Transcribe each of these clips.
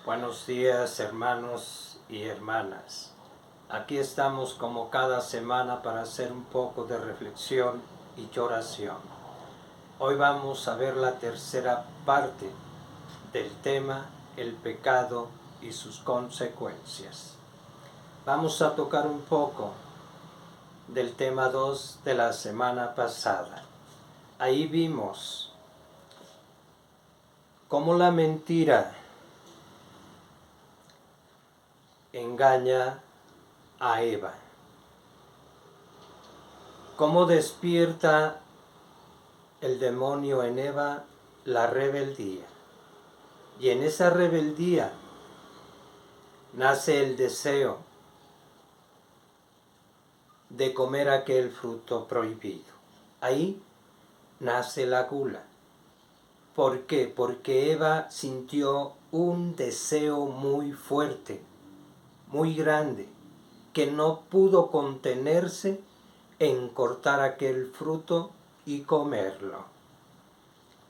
Buenos días, hermanos y hermanas. Aquí estamos como cada semana para hacer un poco de reflexión y oración. Hoy vamos a ver la tercera parte del tema el pecado y sus consecuencias. Vamos a tocar un poco del tema 2 de la semana pasada. Ahí vimos cómo la mentira engaña a Eva. Cómo despierta el demonio en Eva la rebeldía. Y en esa rebeldía nace el deseo de comer aquel fruto prohibido. Ahí nace la gula. ¿Por qué? Porque Eva sintió un deseo muy fuerte, muy grande, que no pudo contenerse en cortar aquel fruto y comerlo.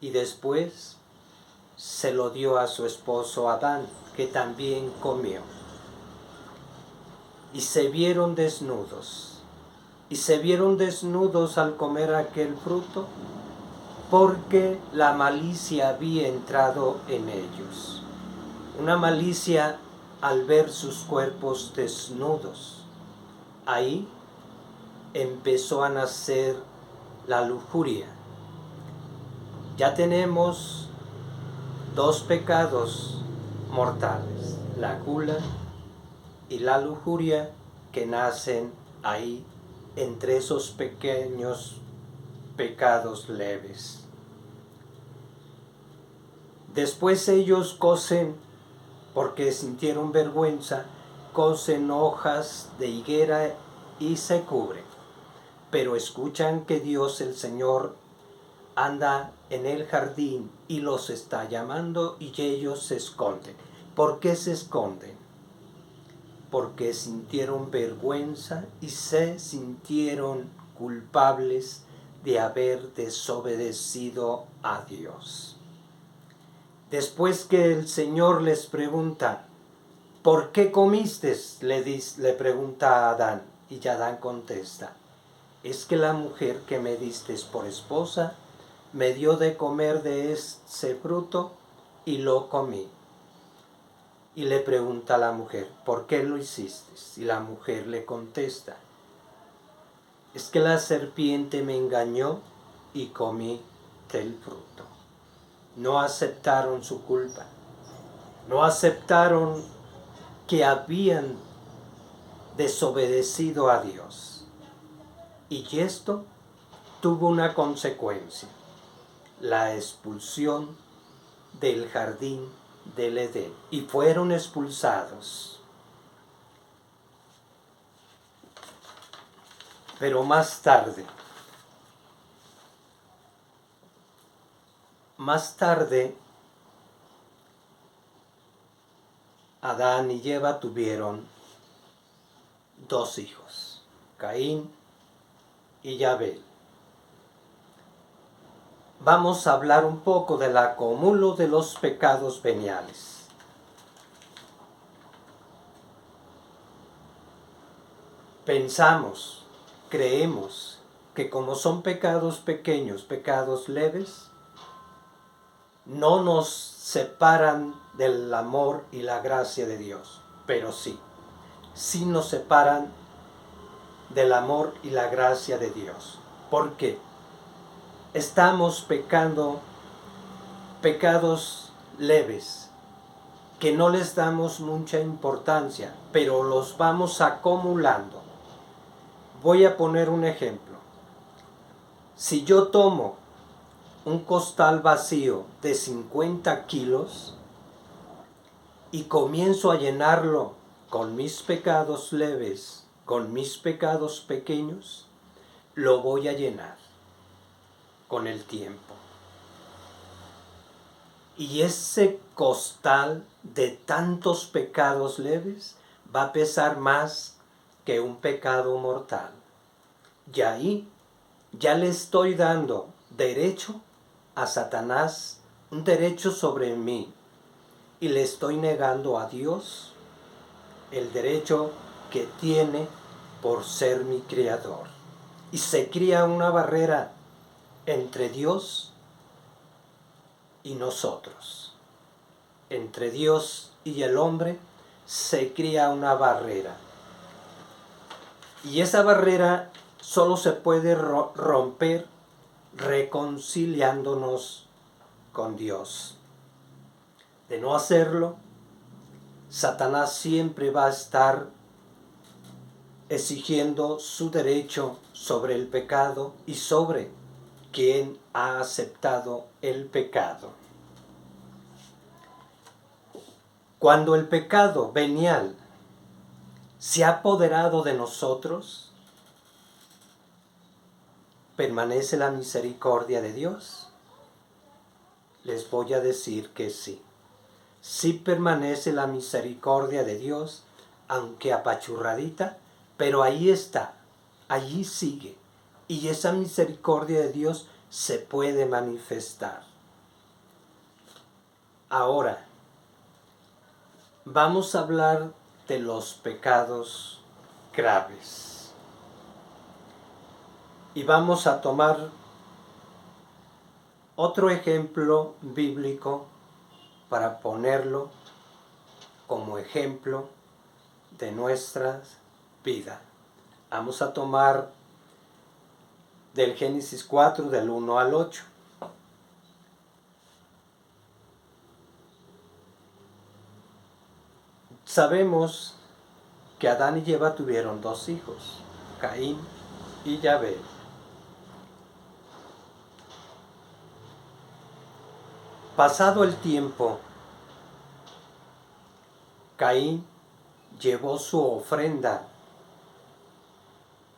Y después se lo dio a su esposo Adán, que también comió. Y se vieron desnudos. Y se vieron desnudos al comer aquel fruto, porque la malicia había entrado en ellos. Una malicia al ver sus cuerpos desnudos. Ahí empezó a nacer la lujuria. Ya tenemos dos pecados mortales, la gula y la lujuria, que nacen ahí entre esos pequeños pecados leves. Después ellos cosen, porque sintieron vergüenza, cosen hojas de higuera y se cubren. Pero escuchan que Dios el Señor anda en el jardín y los está llamando, y ellos se esconden. ¿Por qué se esconden? Porque sintieron vergüenza y se sintieron culpables de haber desobedecido a Dios. Después que el Señor les pregunta, ¿por qué comiste?, le pregunta a Adán, y Adán contesta, es que la mujer que me diste por esposa me dio de comer de ese fruto y lo comí. Y le pregunta a la mujer, ¿por qué lo hiciste? Y la mujer le contesta, es que la serpiente me engañó y comí del fruto. No aceptaron su culpa, no aceptaron que habían desobedecido a Dios. Y esto tuvo una consecuencia, la expulsión del jardín del Edén, y fueron expulsados. Pero más tarde, Adán y Eva tuvieron dos hijos, Caín y Abel. Vamos a hablar un poco del acúmulo de los pecados veniales. Pensamos, creemos que como son pecados pequeños, pecados leves, no nos separan del amor y la gracia de Dios, pero sí nos separan del amor y la gracia de Dios. ¿Por qué? Estamos pecando pecados leves, que no les damos mucha importancia, pero los vamos acumulando. Voy a poner un ejemplo. Si yo tomo un costal vacío de 50 kilos y comienzo a llenarlo con mis pecados leves, con mis pecados pequeños, lo voy a llenar con el tiempo. Y ese costal de tantos pecados leves va a pesar más que un pecado mortal. Y ahí ya le estoy dando derecho a Satanás, un derecho sobre mí. y le estoy negando a Dios el derecho que tiene por ser mi creador. Y se crea una barrera entre Dios y nosotros. Entre Dios y el hombre se crea una barrera. Y esa barrera solo se puede romper reconciliándonos con Dios. De no hacerlo, Satanás siempre va a estar exigiendo su derecho sobre el pecado y sobre quien ha aceptado el pecado. Cuando el pecado venial se ha apoderado de nosotros, ¿permanece la misericordia de Dios? Les voy a decir que sí. Sí permanece la misericordia de Dios, aunque apachurradita, pero ahí está, allí sigue. Y esa misericordia de Dios se puede manifestar. Ahora, vamos a hablar de los pecados graves. Y vamos a tomar otro ejemplo bíblico para ponerlo como ejemplo de nuestra vida. Vamos a tomar del Génesis 4, del 1 al 8. Sabemos que Adán y Eva tuvieron dos hijos, Caín y Abel. Pasado el tiempo, Caín llevó su ofrenda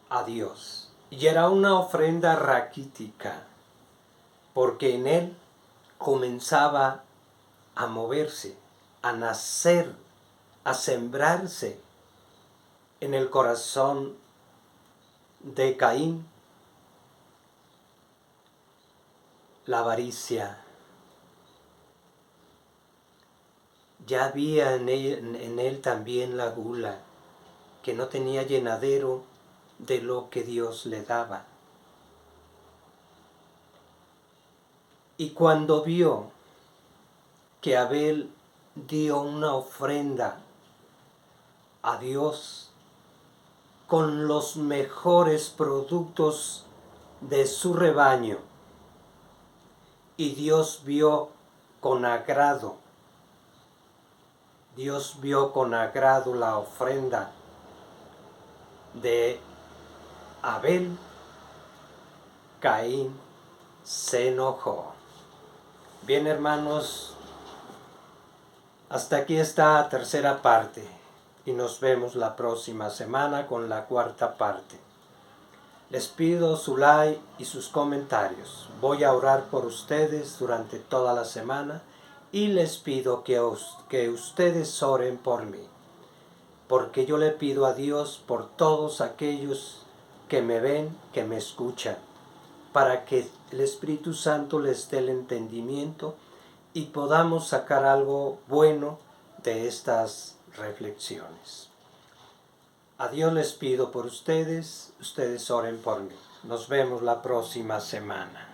a Dios. Y era una ofrenda raquítica, porque en él comenzaba a moverse, a nacer, a sembrarse en el corazón de Caín la avaricia. Ya había en él también la gula, que no tenía llenadero de lo que Dios le daba. Y cuando vio que Abel dio una ofrenda a Dios con los mejores productos de su rebaño, y Dios vio con agrado la ofrenda de Abel, Caín se enojó. Bien, hermanos, hasta aquí está la tercera parte y nos vemos la próxima semana con la cuarta parte. Les pido su like y sus comentarios. Voy a orar por ustedes durante toda la semana y les pido que ustedes oren por mí, porque yo le pido a Dios por todos aquellos que me ven, que me escuchan, para que el Espíritu Santo les dé el entendimiento y podamos sacar algo bueno de estas reflexiones. A Dios les pido por ustedes, ustedes oren por mí. Nos vemos la próxima semana.